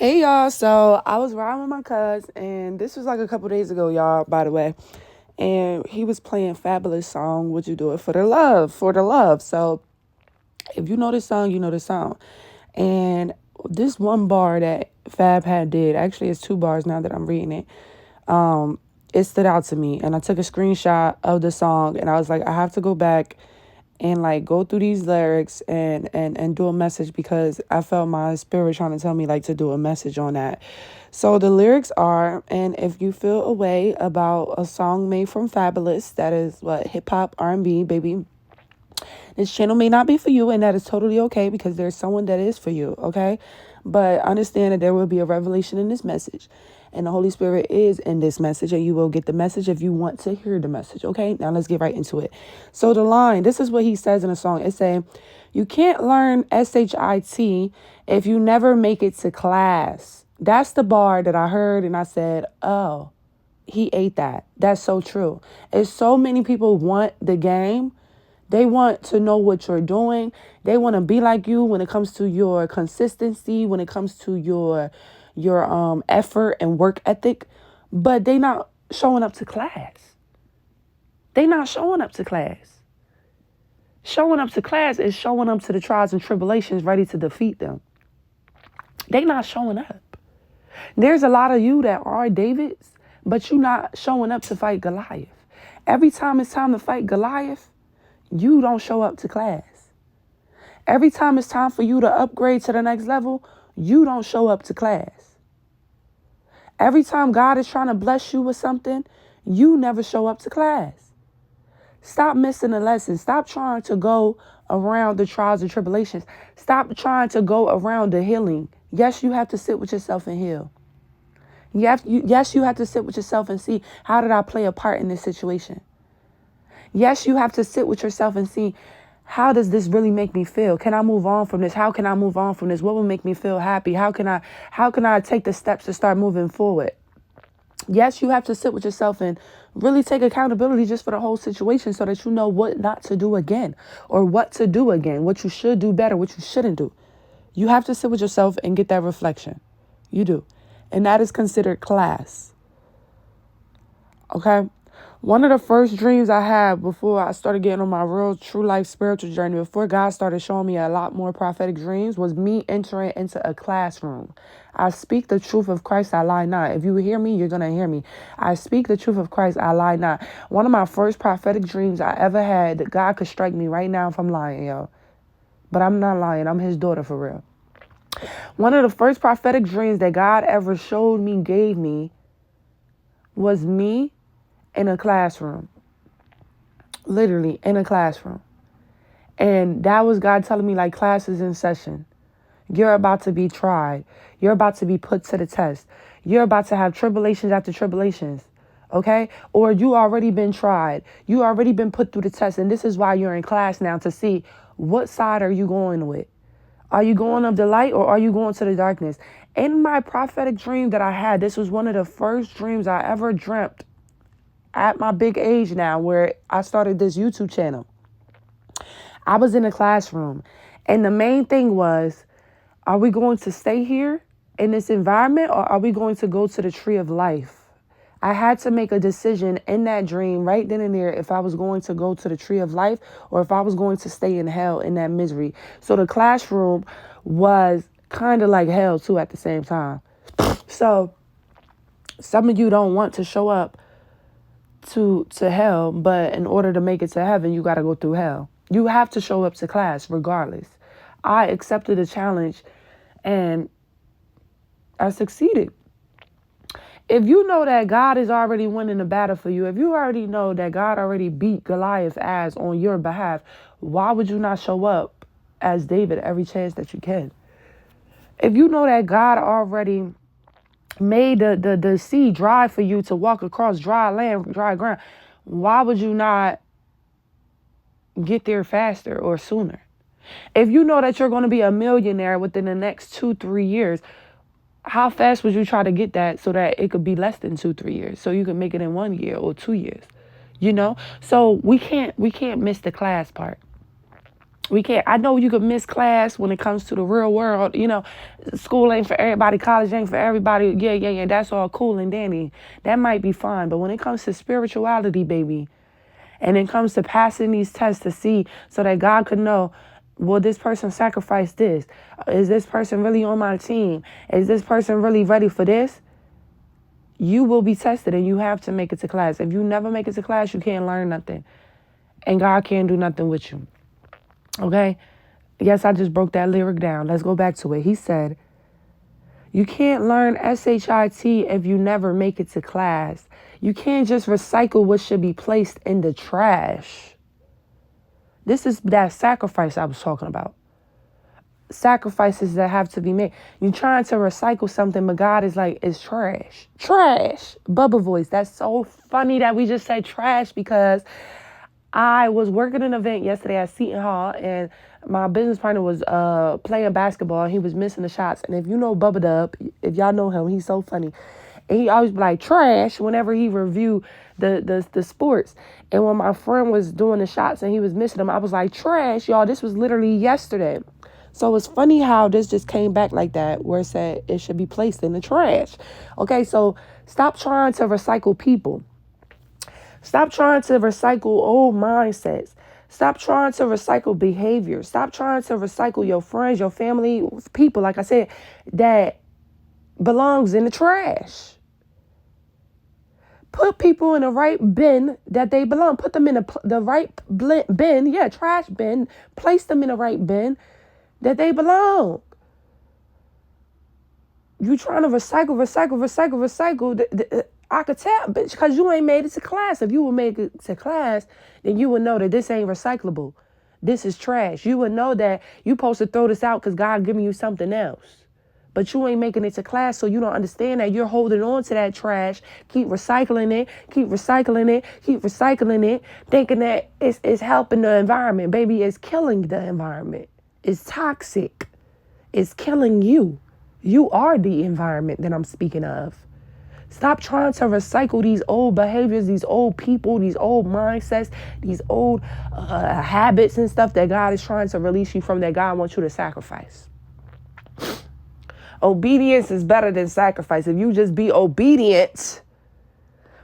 Hey y'all, so I was riding with my cuz, and this was like a couple days ago, y'all, by the way. And he was playing Fabulous song, Would You Do It for the Love? For the Love. So if you know this song, you know this song. And this one bar that Fab had did, actually it's two bars now that I'm reading it. It stood out to me, and I took a screenshot of the song, and I was like, I have to go back and like go through these lyrics and do a message, because I felt my spirit trying to tell me like to do a message on that. So the lyrics are, and if you feel a way about a song made from Fabulous, that is what, hip hop, R&B, baby, this channel may not be for you, and that is totally okay, because there's someone that is for you, okay? But understand that there will be a revelation in this message. And the Holy Spirit is in this message, and you will get the message if you want to hear the message, okay? Now let's get right into it. So the line, this is what he says in the song. It's saying, you can't learn SHIT if you never make it to class. That's the bar that I heard, and I said, oh, he ate that. That's so true. It's so many people want the game. They want to know what you're doing. They want to be like you when it comes to your consistency, when it comes to your effort and work ethic, but they not showing up to class. They not showing up to class. Showing up to class is showing up to the trials and tribulations ready to defeat them. They not showing up. There's a lot of you that are Davids, but you not showing up to fight Goliath. Every time it's time to fight Goliath, you don't show up to class. Every time it's time for you to upgrade to the next level, you don't show up to class. Every time God is trying to bless you with something, you never show up to class. Stop missing the lesson. Stop trying to go around the trials and tribulations. Stop trying to go around the healing. Yes, you have to sit with yourself and heal. Yes, you have to sit with yourself and see, how did I play a part in this situation? Yes, you have to sit with yourself and see, how does this really make me feel? Can I move on from this? How can I move on from this? What will make me feel happy? How can I take the steps to start moving forward? Yes, you have to sit with yourself and really take accountability just for the whole situation, so that you know what not to do again, or what to do again, what you should do better, what you shouldn't do. You have to sit with yourself and get that reflection. You do. And that is considered class. Okay? One of the first dreams I had before I started getting on my real true life spiritual journey, before God started showing me a lot more prophetic dreams, was me entering into a classroom. I speak the truth of Christ, I lie not. If you hear me, you're going to hear me. I speak the truth of Christ, I lie not. One of my first prophetic dreams I ever had, that God could strike me right now if I'm lying, yo. But I'm not lying. I'm his daughter for real. One of the first prophetic dreams that God ever showed me, gave me, was me in a classroom. Literally in a classroom. And that was God telling me, like, class is in session. You're about to be tried. You're about to be put to the test. You're about to have tribulations after tribulations. Okay? Or you already been tried. You already been put through the test. And this is why you're in class now, to see what side are you going with. Are you going of the light, or are you going to the darkness? In my prophetic dream that I had, this was one of the first dreams I ever dreamt at my big age now, where I started this YouTube channel. I was in a classroom, and the main thing was, are we going to stay here in this environment, or are we going to go to the tree of life? I had to make a decision in that dream right then and there, if I was going to go to the tree of life, or if I was going to stay in hell, in that misery. So the classroom was kind of like hell too at the same time. So some of you don't want to show up to hell, but in order to make it to heaven, you got to go through hell. You have to show up to class regardless. I accepted the challenge, and I succeeded. If you know that God is already winning the battle for you, if you already know that God already beat Goliath's ass on your behalf, why would you not show up as David every chance that you can? If you know that God already made the sea dry for you to walk across dry land, dry ground, why would you not get there faster or sooner? If you know that you're going to be a millionaire within the next 2-3 years, how fast would you try to get that, so that it could be less than 2-3 years, so you can make it in 1 year or 2 years? You know, so we can't miss the class part. We can't. I know you could miss class when it comes to the real world. School ain't for everybody. College ain't for everybody. Yeah. That's all cool and dandy. That might be fine. But when it comes to spirituality, baby, and it comes to passing these tests to see so that God could know, will this person sacrifice this? Is this person really on my team? Is this person really ready for this? You will be tested and you have to make it to class. If you never make it to class, you can't learn nothing. And God can't do nothing with you. Okay? Yes, I just broke that lyric down. Let's go back to it. He said, you can't learn SHIT if you never make it to class. You can't just recycle what should be placed in the trash. This is that sacrifice I was talking about. Sacrifices that have to be made. You're trying to recycle something, but God is like, it's trash. Trash. Bubba voice. That's so funny that we just said trash, because I was working an event yesterday at Seton Hall, and my business partner was playing basketball, and he was missing the shots. And if you know Bubba Dub, if y'all know him, he's so funny. And he always be like, trash, whenever he review the sports. And when my friend was doing the shots and he was missing them, I was like, trash, y'all. This was literally yesterday. So it's funny how this just came back like that, where it said it should be placed in the trash. Okay, so stop trying to recycle people. Stop trying to recycle old mindsets. Stop trying to recycle behavior. Stop trying to recycle your friends, your family, people, like I said, that belongs in the trash. Put people in the right bin that they belong. Put them in the right bin, trash bin. Place them in the right bin that they belong. You trying to recycle. I could tell, bitch, because you ain't made it to class. If you would make it to class, then you would know that this ain't recyclable. This is trash. You would know that you supposed to throw this out because God giving you something else. But you ain't making it to class, so you don't understand that you're holding on to that trash. Keep recycling it, thinking that it's helping the environment. Baby, it's killing the environment. It's toxic. It's killing you. You are the environment that I'm speaking of. Stop trying to recycle these old behaviors, these old people, these old mindsets, these old habits and stuff that God is trying to release you from, that God wants you to sacrifice. Obedience is better than sacrifice. If you just be obedient,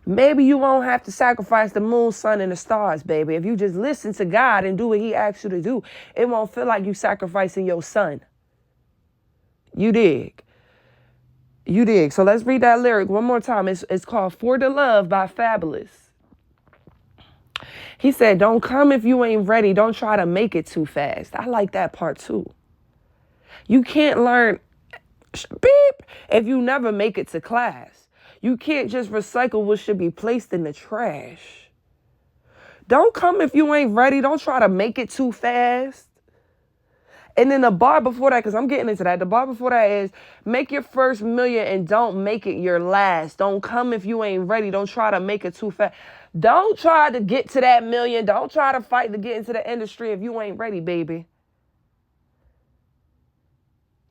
maybe you won't have to sacrifice the moon, sun, and the stars, baby. If you just listen to God and do what he asks you to do, it won't feel like you sacrificing your son. You dig? So let's read that lyric one more time. It's called For the Love by Fabolous. He said, don't come if you ain't ready. Don't try to make it too fast. I like that part too. You can't learn if you never make it to class. You can't just recycle what should be placed in the trash. Don't come if you ain't ready. Don't try to make it too fast. And then the bar before that, because I'm getting into that, the bar before that is make your first million and don't make it your last. Don't come if you ain't ready. Don't try to make it too fast. Don't try to get to that million. Don't try to fight to get into the industry if you ain't ready, baby.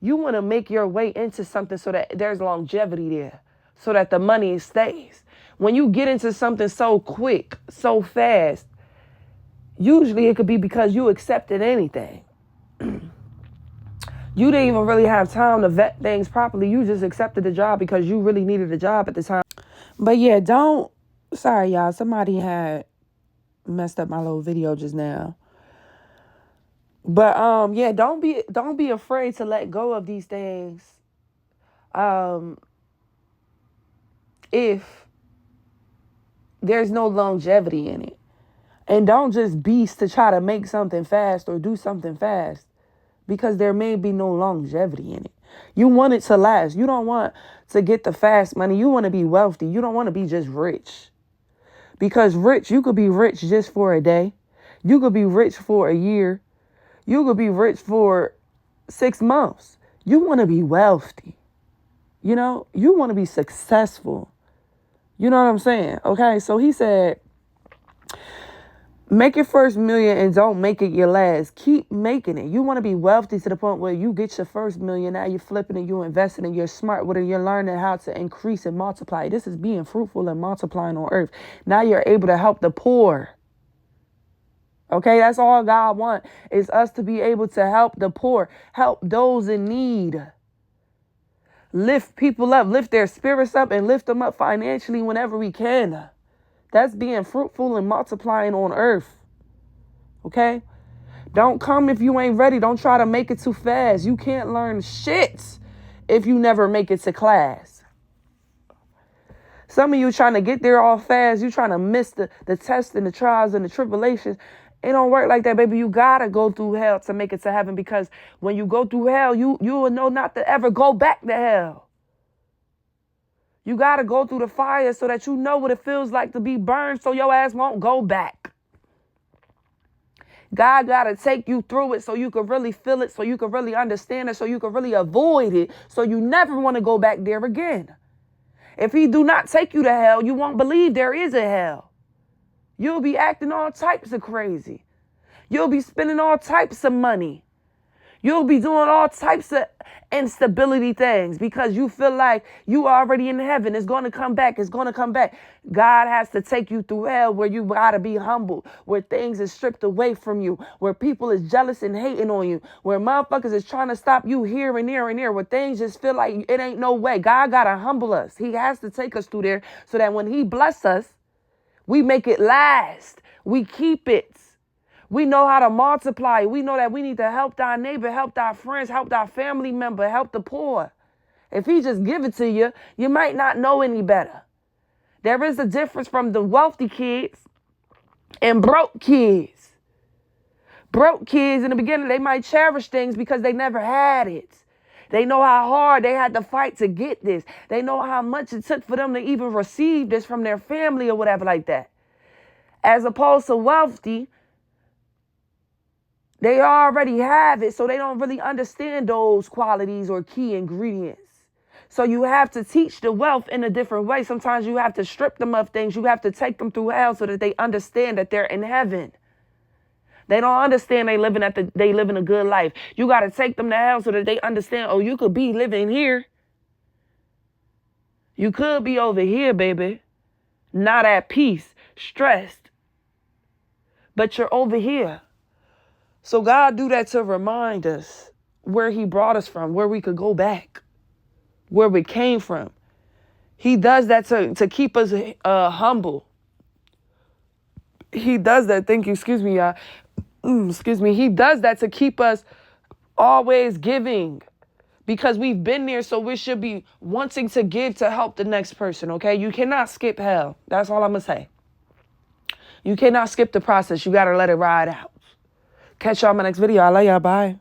You want to make your way into something so that there's longevity there, so that the money stays. When you get into something so quick, so fast, usually it could be because you accepted anything. You didn't even really have time to vet things properly. You just accepted the job because you really needed a job at the time. But yeah, sorry y'all, somebody had messed up my little video just now. But yeah, don't be afraid to let go of these things. If there's no longevity in it. And don't just beast to try to make something fast or do something fast, because there may be no longevity in it. You want it to last. You don't want to get the fast money. You want to be wealthy. You don't want to be just rich. Because you could be rich just for a day. You could be rich for a year. You could be rich for 6 months. You want to be wealthy. You want to be successful. You know what I'm saying? Okay, so he said, make your first million and don't make it your last. Keep making it. You want to be wealthy to the point where you get your first million. Now you're flipping and you're investing and you're smart with it. You're learning how to increase and multiply. This is being fruitful and multiplying on earth. Now you're able to help the poor. Okay, that's all God wants, is us to be able to help the poor, help those in need. Lift people up, lift their spirits up, and lift them up financially whenever we can. That's being fruitful and multiplying on earth. Okay? Don't come if you ain't ready. Don't try to make it too fast. You can't learn shit if you never make it to class. Some of you trying to get there all fast. You trying to miss the tests and the trials and the tribulations. It don't work like that, baby. You gotta go through hell to make it to heaven, because when you go through hell, you will know not to ever go back to hell. You gotta go through the fire so that you know what it feels like to be burned, so your ass won't go back. God gotta take you through it so you can really feel it, so you can really understand it, so you can really avoid it, so you never want to go back there again. If he do not take you to hell, you won't believe there is a hell. You'll be acting all types of crazy. You'll be spending all types of money. You'll be doing all types of instability things because you feel like you are already in heaven. It's going to come back. It's going to come back. God has to take you through hell where you got to be humble, where things is stripped away from you, where people is jealous and hating on you, where motherfuckers is trying to stop you here and there and there, where things just feel like it ain't no way. God got to humble us. He has to take us through there so that when he bless us, we make it last. We keep it. We know how to multiply. We know that we need to help our neighbor, help our friends, help our family member, help the poor. If he just give it to you, you might not know any better. There is a difference from the wealthy kids and broke kids. Broke kids in the beginning, they might cherish things because they never had it. They know how hard they had to fight to get this. They know how much it took for them to even receive this from their family or whatever like that. As opposed to wealthy, they already have it, so they don't really understand those qualities or key ingredients. So you have to teach the wealth in a different way. Sometimes you have to strip them of things. You have to take them through hell so that they understand that they're in heaven. They don't understand they living a good life. You got to take them to hell so that they understand, oh, you could be living here. You could be over here, baby. Not at peace, stressed. But you're over here. So God do that to remind us where he brought us from, where we could go back, where we came from. He does that to keep us humble. He does that. Thank you. Excuse me, y'all. Excuse me. He does that to keep us always giving, because we've been there. So we should be wanting to give to help the next person. Okay. You cannot skip hell. That's all I'm going to say. You cannot skip the process. You got to let it ride out. Catch y'all in my next video. I love y'all. Bye.